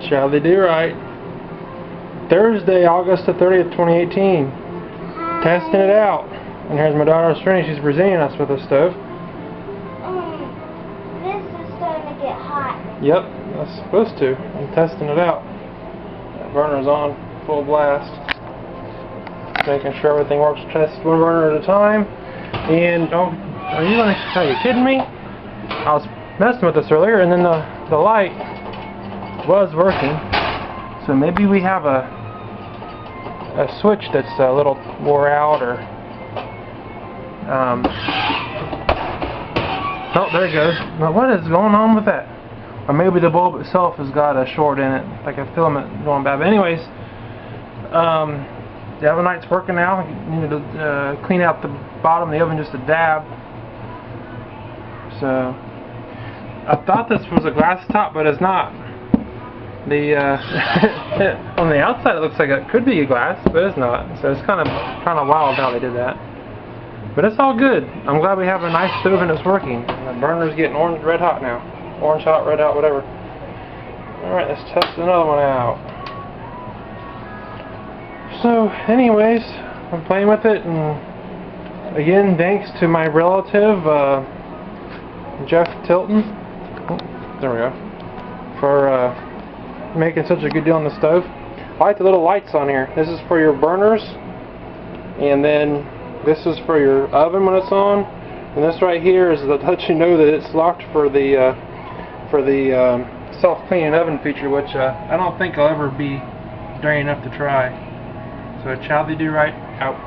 Shall they do right? Thursday, August the 30th, 2018. Testing it out. And here's my daughter Stringy. She's presenting us with a stove. This is starting to get hot. Yep, that's supposed to. I'm testing it out. That burner's on full blast. Making sure everything works. Test one burner at a time. And are you kidding me? I was messing with this earlier, and then the light was working. So maybe we have a switch that's a little wore out, or oh, there it goes. Now what is going on with that? Or maybe the bulb itself has got a short in it, like a filament going bad. But anyways, the oven light's working now. You need to clean out the bottom of the oven just a dab. So I thought this was a glass top, but it's not. The on the outside it looks like it could be a glass, but it's not. So it's kind of wild how they did that. But it's all good. I'm glad we have a nice stove and it's working. The burner's getting orange red hot now. Orange hot, red hot, whatever. Alright, let's test another one out. So anyways, I'm playing with it, and again thanks to my relative Jeff Tilton, there we go, for making such a good deal on the stove. I like the little lights on here. This is for your burners, and then this is for your oven when it's on, and this right here is to let you know that it's locked for the self-cleaning oven feature, which I don't think I'll ever be daring enough to try. So shall they do right out.